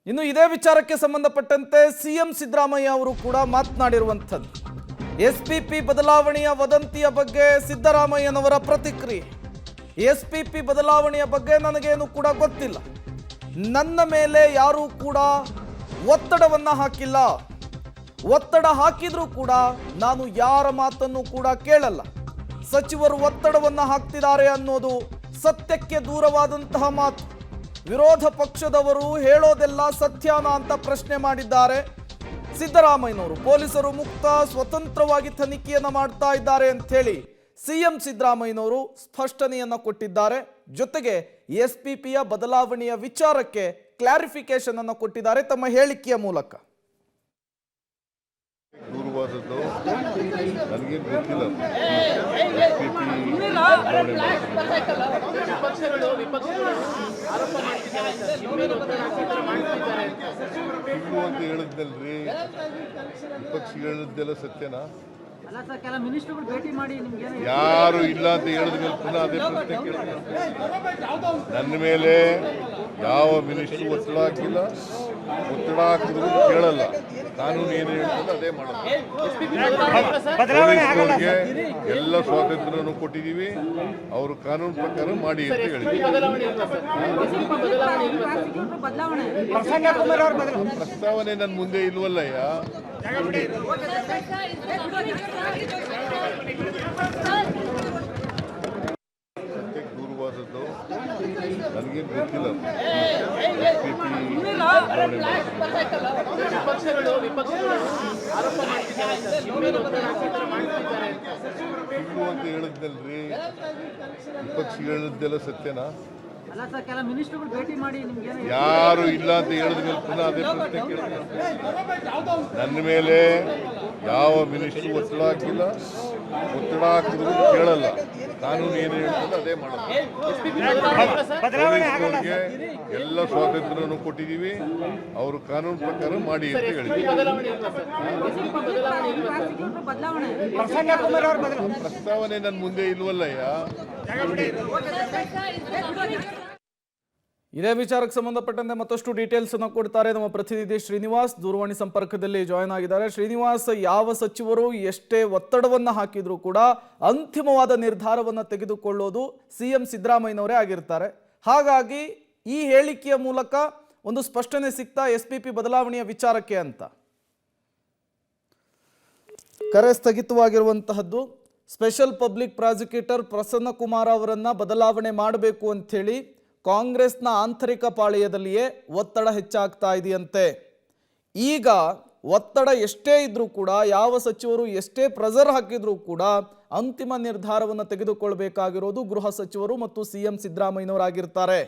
ಇನ್ನು ಇದೇ ವಿಚಾರಕ್ಕೆ ಸಂಬಂಧಪಟ್ಟಂತೆ ಸಿಎಂ ಸಿದ್ದರಾಮಯ್ಯ ಅವರು ಕೂಡ ಮಾತನಾಡಿರುವಂಥದ್ದು. ಎಸ್ಪಿಪಿ ಬದಲಾವಣೆಯ ವದಂತಿಯ ಬಗ್ಗೆ ಸಿದ್ದರಾಮಯ್ಯನವರ ಪ್ರತಿಕ್ರಿಯೆ. ಎಸ್ಪಿಪಿ ಬದಲಾವಣೆಯ ಬಗ್ಗೆ ನನಗೇನು ಕೂಡ ಗೊತ್ತಿಲ್ಲ, ನನ್ನ ಮೇಲೆ ಯಾರೂ ಕೂಡ ಒತ್ತಡವನ್ನ ಹಾಕಿಲ್ಲ, ಒತ್ತಡ ಹಾಕಿದ್ರೂ ಕೂಡ ನಾನು ಯಾರ ಮಾತನ್ನು ಕೂಡ ಕೇಳಲ್ಲ. ಸಚಿವರು ಒತ್ತಡವನ್ನ ಹಾಕ್ತಿದ್ದಾರೆ ಅನ್ನೋದು ಸತ್ಯಕ್ಕೆ ದೂರವಾದಂತಹ ಮಾತು. ವಿರೋಧ ಪಕ್ಷದವರು ಹೇಳೋದೆಲ್ಲ ಸತ್ಯನಾ ಅಂತ ಪ್ರಶ್ನೆ ಮಾಡಿದ್ದಾರೆ ಸಿದ್ದರಾಮಯ್ಯನವರು. ಪೊಲೀಸರು ಮುಕ್ತ ಸ್ವತಂತ್ರವಾಗಿ ತನಿಖೆಯನ್ನ ಮಾಡ್ತಾ ಇದ್ದಾರೆ ಅಂತ ಹೇಳಿ ಸಿಎಂ ಸಿದ್ದರಾಮಯ್ಯನವರು ಸ್ಪಷ್ಟನೆಯನ್ನ ಕೊಟ್ಟಿದ್ದಾರೆ. ಜೊತೆಗೆ ಎಸ್ಪಿಪಿಯ ಬದಲಾವಣೆಯ ವಿಚಾರಕ್ಕೆ ಕ್ಲಾರಿಫಿಕೇಶನ್ ಅನ್ನು ಕೊಟ್ಟಿದ್ದಾರೆ ತಮ್ಮ ಹೇಳಿಕೆಯ ಮೂಲಕ. ದೂರವಾದದ್ದು ನನಗೇನು ಗೊತ್ತಿಲ್ಲ. ಸುಳ್ಳು ಅಂತ ಹೇಳಿದ್ನಲ್ರಿ, ವಿಪಕ್ಷ ಹೇಳಿದ್ದೆಲ್ಲ ಸತ್ಯನಾ? ಯಾರು ಇಲ್ಲ ಅಂತ ಹೇಳಿದ್ಮೇಲೆ ಪುನಃ ಅದೇ ಪ್ರಶ್ನೆ ಕೇಳ್ತಾರೆ. ನನ್ನ ಮೇಲೆ ಯಾವ ಮಿನಿಸ್ಟ್ರು ಒತ್ತಡ ಹಾಕಿಲ್ಲ, ಒತ್ತಡ ಹಾಕಿದ್ರು ಕೇಳಲ್ಲ. ಕಾನೂನು ಏನು ಹೇಳ್ತದೆ ಅದೇ ಮಾಡೋದು. ಪೊಲೀಸ್ನವ್ರಿಗೆ ಎಲ್ಲ ಸ್ವಾತಂತ್ರ್ಯನೂ ಕೊಟ್ಟಿದ್ದೀವಿ, ಅವರು ಕಾನೂನು ಪ್ರಕಾರ ಮಾಡಿ ಅಂತ ಹೇಳಿದ್ವಿ. ಪ್ರಸ್ತಾವನೆ ನನ್ನ ಮುಂದೆ ಇಲ್ವಲ್ಲಯ್ಯ. ಸತ್ಯಕ್ಕೆ ದೂರವಾದದ್ದು ನನಗೇನು ಗೊತ್ತಿಲ್ಲ. ಸುಳ್ಳು ಅಂತ ಹೇಳಿದ್ನಲ್ರಿ, ವಿಪಕ್ಷ ಹೇಳಿದ್ದೆಲ್ಲ ಸತ್ಯನಾ? ಯಾರು ಇಲ್ಲ ಅಂತ ಹೇಳಿದ್ಮೇಲೆ ಪುನಃ ಅದೇ ಪ್ರಶ್ನೆ ಕೇಳ್ತಾರೆ. ನನ್ನ ಮೇಲೆ ಯಾವ ಮಿನಿಸ್ಟ್ರು ಒತ್ತಡ ಹಾಕಿಲ್ಲ, ಒತ್ತಡ ಹಾಕಿದ್ರು ಕೇಳಲ್ಲ. ಕಾನೂನು ಏನು ಹೇಳ್ತದೆ ಅದೇ ಮಾಡೋದು. ಪೊಲೀಸ್ನವ್ರಿಗೆ ಎಲ್ಲ ಸ್ವಾತಂತ್ರ್ಯನೂ ಕೊಟ್ಟಿದ್ದೀವಿ, ಅವರು ಕಾನೂನು ಪ್ರಕಾರ ಮಾಡಿ ಅಂತ ಹೇಳಿದ್ವಿ. ಪ್ರಸ್ತಾವನೆ ನನ್ನ ಮುಂದೆ ಇಲ್ವಲ್ಲಯ್ಯ. ಇದೇ ವಿಚಾರಕ್ಕೆ ಸಂಬಂಧಪಟ್ಟಂತೆ ಮತ್ತಷ್ಟು ಡೀಟೇಲ್ಸ್ ಅನ್ನು ಕೊಡ್ತಾರೆ ನಮ್ಮ ಪ್ರತಿನಿಧಿ ಶ್ರೀನಿವಾಸ್. ದೂರವಾಣಿ ಸಂಪರ್ಕದಲ್ಲಿ ಜಾಯ್ನ್ ಆಗಿದ್ದಾರೆ. ಶ್ರೀನಿವಾಸ್, ಯಾವ ಸಚಿವರು ಎಷ್ಟೇ ಒತ್ತಡವನ್ನು ಹಾಕಿದ್ರೂ ಕೂಡ ಅಂತಿಮವಾದ ನಿರ್ಧಾರವನ್ನು ತೆಗೆದುಕೊಳ್ಳೋದು ಸಿಎಂ ಸಿದ್ದರಾಮಯ್ಯನವರೇ ಆಗಿರ್ತಾರೆ. ಹಾಗಾಗಿ ಈ ಹೇಳಿಕೆಯ ಮೂಲಕ ಒಂದು ಸ್ಪಷ್ಟನೆ ಸಿಗ್ತಾ ಎಸ್ಪಿಪಿ ಬದಲಾವಣೆಯ ವಿಚಾರಕ್ಕೆ ಅಂತ. ಕರೆ ಸ್ಥಗಿತವಾಗಿರುವಂತಹದ್ದು. Special public prosecutor Prasanna Kumar ಅವರನ್ನ ಬದಲಾವಣೆ ಮಾಡಬೇಕು ಅಂಥೇಳಿ ಕಾಂಗ್ರೆಸ್ನ ಆಂತರಿಕ ಪಾಳೆಯದಲ್ಲಿಯೇ ಒತ್ತಡ ಹೆಚ್ಚಾಗ್ತಾ ಇದೆಯಂತೆ. ಈಗ ಒತ್ತಡ ಎಷ್ಟೇ ಇದ್ರೂ ಕೂಡ, ಯಾವ ಸಚಿವರು ಎಷ್ಟೇ ಪ್ರೆಷರ್ ಹಾಕಿದ್ರೂ ಕೂಡ ಅಂತಿಮ ನಿರ್ಧಾರವನ್ನು ತೆಗೆದುಕೊಳ್ಬೇಕಾಗಿರೋದು ಗೃಹ ಸಚಿವರು ಮತ್ತು ಸಿಎಂ ಸಿದ್ದರಾಮಯ್ಯನವರಾಗಿರ್ತಾರೆ.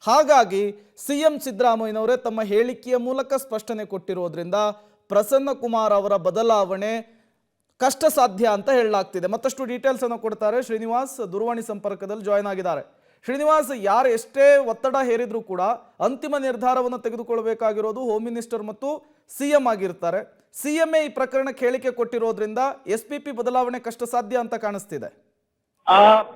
ಹಾಗಾಗಿ ಸಿಎಂ ಸಿದ್ದರಾಮಯ್ಯನವರೇ ತಮ್ಮ ಹೇಳಿಕೆಯ ಮೂಲಕ ಸ್ಪಷ್ಟನೆ ಕೊಟ್ಟಿರೋದ್ರಿಂದ ಪ್ರಸನ್ನ ಕುಮಾರ್ ಅವರ ಬದಲಾವಣೆ ಕಷ್ಟ ಸಾಧ್ಯ ಅಂತ ಹೇಳಲಾಗ್ತಿದೆ. ಮತ್ತಷ್ಟು ಡೀಟೇಲ್ಸ್ ಅನ್ನು ಕೊಡ್ತಾರೆ ಶ್ರೀನಿವಾಸ್, ದೂರವಾಣಿ ಸಂಪರ್ಕದಲ್ಲಿ ಜಾಯ್ನ್ ಆಗಿದ್ದಾರೆ. ಶ್ರೀನಿವಾಸ್, ಯಾರು ಎಷ್ಟೇ ಒತ್ತಡ ಹೇರಿದ್ರೂ ಕೂಡ ಅಂತಿಮ ನಿರ್ಧಾರವನ್ನು ತೆಗೆದುಕೊಳ್ಬೇಕಾಗಿರೋದು ಹೋಮ್ ಮಿನಿಸ್ಟರ್ ಮತ್ತು ಸಿಎಂ ಆಗಿರ್ತಾರೆ. ಸಿಎಂಎ ಈ ಪ್ರಕರಣಕ್ಕೆ ಹೇಳಿಕೆ ಕೊಟ್ಟಿರೋದ್ರಿಂದ ಎಸ್ಪಿಪಿ ಬದಲಾವಣೆ ಕಷ್ಟ ಸಾಧ್ಯ ಅಂತ ಕಾಣಿಸ್ತಿದೆ.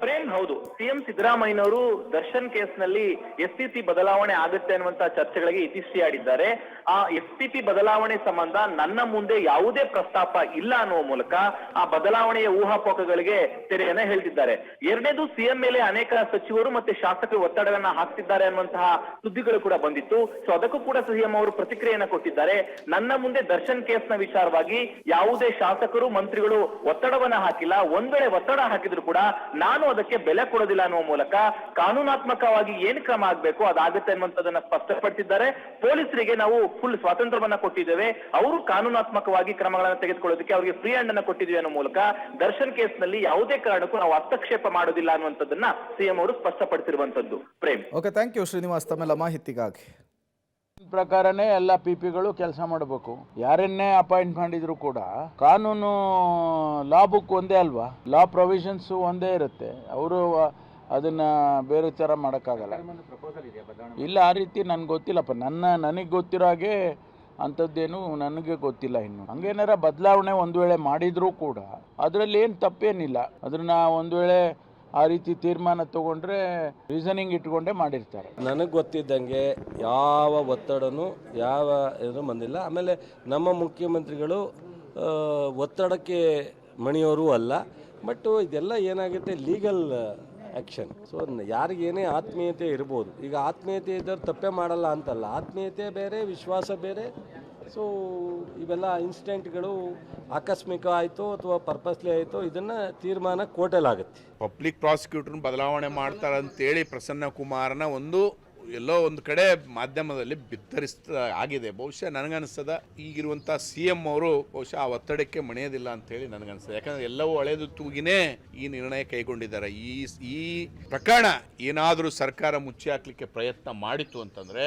ಪ್ರೇಮ್, ಹೌದು. ಸಿಎಂ ಸಿದ್ದರಾಮಯ್ಯನವರು ದರ್ಶನ್ ಕೇಸ್ನಲ್ಲಿ ಎಸ್ಪಿಪಿ ಬದಲಾವಣೆ ಆಗುತ್ತೆ ಅನ್ನುವಂತ ಚರ್ಚೆಗಳಿಗೆ ಇತಿಶ್ರೀಯಾಡಿದ್ದಾರೆ. ಆ ಎಸ್ಪಿಪಿ ಬದಲಾವಣೆ ಸಂಬಂಧ ನನ್ನ ಮುಂದೆ ಯಾವುದೇ ಪ್ರಸ್ತಾಪ ಇಲ್ಲ ಅನ್ನುವ ಮೂಲಕ ಆ ಬದಲಾವಣೆಯ ಊಹಾಪೋಹಗಳಿಗೆ ತೆರೆಯನ್ನ ಹೇಳ್ತಿದ್ದಾರೆ. ಎರಡನೇದು, ಸಿಎಂ ಮೇಲೆ ಅನೇಕ ಸಚಿವರು ಮತ್ತೆ ಶಾಸಕರು ಒತ್ತಡವನ್ನ ಹಾಕ್ತಿದ್ದಾರೆ ಅನ್ನುವಂತಹ ಸುದ್ದಿಗಳು ಕೂಡ ಬಂದಿತ್ತು. ಸೊ ಅದಕ್ಕೂ ಕೂಡ ಸಿಎಂ ಅವರು ಪ್ರತಿಕ್ರಿಯೆಯನ್ನ ಕೊಟ್ಟಿದ್ದಾರೆ. ನನ್ನ ಮುಂದೆ ದರ್ಶನ್ ಕೇಸ್ನ ವಿಚಾರವಾಗಿ ಯಾವುದೇ ಶಾಸಕರು ಮಂತ್ರಿಗಳು ಒತ್ತಡವನ್ನ ಹಾಕಿಲ್ಲ. ಒಂದ್ ವೇಳೆ ಒತ್ತಡ ಹಾಕಿದ್ರು ಕೂಡ ನಾನು ಅದಕ್ಕೆ ಬೆಲೆ ಕೊಡೋದಿಲ್ಲ ಅನ್ನುವ ಮೂಲಕ ಕಾನೂನಾತ್ಮಕವಾಗಿ ಏನ್ ಕ್ರಮ ಆಗ್ಬೇಕು ಅದಾಗುತ್ತೆ ಅನ್ನುವಂಥದ್ದನ್ನ ಸ್ಪಷ್ಟಪಡಿಸಿದ್ದಾರೆ. ಪೊಲೀಸರಿಗೆ ನಾವು ಫುಲ್ ಸ್ವಾತಂತ್ರ್ಯವನ್ನ ಕೊಟ್ಟಿದ್ದೇವೆ, ಅವರು ಕಾನೂನಾತ್ಮಕವಾಗಿ ಕ್ರಮಗಳನ್ನು ತೆಗೆದುಕೊಳ್ಳೋದಕ್ಕೆ ಅವರಿಗೆ ಫ್ರೀ ಹ್ಯಾಂಡ್ ಅನ್ನ ಕೊಟ್ಟಿದ್ದೀವಿ ಅನ್ನೋ ಮೂಲಕ ದರ್ಶನ್ ಕೇಸ್ನಲ್ಲಿ ಯಾವುದೇ ಕಾರಣಕ್ಕೂ ನಾವು ಹಸ್ತಕ್ಷೇಪ ಮಾಡೋದಿಲ್ಲ ಅನ್ನುವಂಥದ್ದನ್ನ ಸಿಎಂ ಅವರು ಸ್ಪಷ್ಟಪಡಿಸಿರುವಂತದ್ದು. Prem, okay, thank you Srinivas ತಮ್ಮೆಲ್ಲ ಮಾಹಿತಿಗಾಗಿ. ಪ್ರಕಾರನೇ ಎಲ್ಲ ಪಿಪಿಗಳು ಕೆಲಸ ಮಾಡಬೇಕು. ಯಾರನ್ನೇ ಅಪಾಯಿಂಟ್ ಮಾಡಿದ್ರು ಕೂಡ ಕಾನೂನು ಲಾ ಬುಕ್ ಒಂದೇ ಅಲ್ವಾ, ಲಾ ಪ್ರೊವಿಷನ್ಸ್ ಒಂದೇ ಇರುತ್ತೆ. ಅವರು ಅದನ್ನ ಬೇರೆ ಥರ ಮಾಡೋಕ್ಕಾಗಲ್ಲ. ಇಲ್ಲ, ಆ ರೀತಿ ನನ್ಗೆ ಗೊತ್ತಿಲ್ಲಪ್ಪ. ನನಗೆ ಗೊತ್ತಿರೋ ಹಾಗೆ ಅಂಥದ್ದೇನು ನನಗೆ ಗೊತ್ತಿಲ್ಲ. ಇನ್ನು ಹಂಗೇನಾರ ಬದಲಾವಣೆ ಒಂದು ವೇಳೆ ಮಾಡಿದರೂ ಕೂಡ ಅದರಲ್ಲಿ ಏನು ತಪ್ಪೇನಿಲ್ಲ. ಅದನ್ನ ಒಂದು ವೇಳೆ ಆ ರೀತಿ ತೀರ್ಮಾನ ತಗೊಂಡ್ರೆ ರೀಸನಿಂಗ್ ಇಟ್ಕೊಂಡೇ ಮಾಡಿರ್ತಾರೆ. ನನಗೆ ಗೊತ್ತಿದ್ದಂಗೆ ಯಾವ ಒತ್ತಡನೂ ಯಾವ ಇದು ಬಂದಿಲ್ಲ. ಆಮೇಲೆ ನಮ್ಮ ಮುಖ್ಯಮಂತ್ರಿಗಳು ಒತ್ತಡಕ್ಕೆ ಮಣಿಯೋರು ಅಲ್ಲ. ಬಟ್ ಇದೆಲ್ಲ ಏನಾಗುತ್ತೆ, ಲೀಗಲ್ ಆ್ಯಕ್ಷನ್. ಸೊ ಯಾರಿಗೇನೇ ಆತ್ಮೀಯತೆ ಇರ್ಬೋದು. ಈಗ ಆತ್ಮೀಯತೆ ಇದ್ದವ್ರು ತಪ್ಪೇ ಮಾಡಲ್ಲ ಅಂತಲ್ಲ, ಆತ್ಮೀಯತೆ ಬೇರೆ, ವಿಶ್ವಾಸ ಬೇರೆ. ಸೊ ಇವೆಲ್ಲ ಇನ್ಸಿಡೆಂಟ್ಗಳು ಆಕಸ್ಮಿಕ ಆಯಿತು ಅಥವಾ ಪರ್ಪಸ್ಲಿ ಆಯಿತು, ಇದನ್ನು ತೀರ್ಮಾನ ಕೋರ್ಟಲ್ಲಾಗುತ್ತೆ. ಪಬ್ಲಿಕ್ ಪ್ರಾಸಿಕ್ಯೂಟರ್ನ ಬದಲಾವಣೆ ಮಾಡ್ತಾರೆ ಅಂತೇಳಿ ಪ್ರಸನ್ನ ಕುಮಾರನ ಎಲ್ಲೋ ಒಂದು ಕಡೆ ಮಾಧ್ಯಮದಲ್ಲಿ ಬಿತ್ತರಿಸ್ತಾ ಆಗಿದೆ. ಬಹುಶಃ ನನಗನ್ನಿಸ್ತದ ಈಗಿರುವಂಥ CM ಅವರು ಬಹುಶಃ ಆ ಒತ್ತಡಕ್ಕೆ ಮಣಿಯೋದಿಲ್ಲ ಅಂತೇಳಿ ನನಗನ್ನಿಸ್ತದೆ. ಯಾಕಂದರೆ ಎಲ್ಲವೂ ಹಳೆದು ತೂಗಿನೇ ಈ ನಿರ್ಣಯ ಕೈಗೊಂಡಿದ್ದಾರೆ. ಈ ಪ್ರಕರಣ ಏನಾದರೂ ಸರ್ಕಾರ ಮುಚ್ಚಿ ಹಾಕ್ಲಿಕ್ಕೆ ಪ್ರಯತ್ನ ಮಾಡಿತು ಅಂತಂದರೆ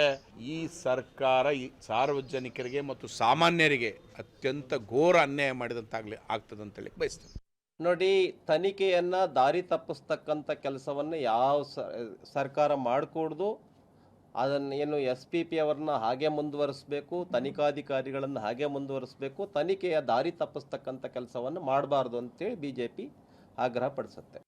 ಈ ಸರ್ಕಾರ ಈ ಸಾರ್ವಜನಿಕರಿಗೆ ಮತ್ತು ಸಾಮಾನ್ಯರಿಗೆ ಅತ್ಯಂತ ಘೋರ ಅನ್ಯಾಯ ಮಾಡಿದಂತಾಗಲಿ ಆಗ್ತದಂತೇಳಿ ಬಯಸ್ತೇನೆ. ನೋಡಿ, ತನಿಖೆಯನ್ನು ದಾರಿ ತಪ್ಪಿಸ್ತಕ್ಕಂಥ ಕೆಲಸವನ್ನು ಯಾವ ಸರ್ಕಾರ ಮಾಡಿಕೊಡ್ದು, ಅದನ್ನು ಏನು SPP ಅವ್ರನ್ನ ಹಾಗೆ ಮುಂದುವರಿಸಬೇಕು, ತನಿಖಾಧಿಕಾರಿಗಳನ್ನು ಹಾಗೆ ಮುಂದುವರಿಸಬೇಕು, ತನಿಖೆಯ ದಾರಿ ತಪ್ಪಿಸ್ತಕ್ಕಂಥ ಕೆಲಸವನ್ನು ಮಾಡಬಾರ್ದು ಅಂತೇಳಿ BJP ಆಗ್ರಹ ಪಡಿಸುತ್ತೆ.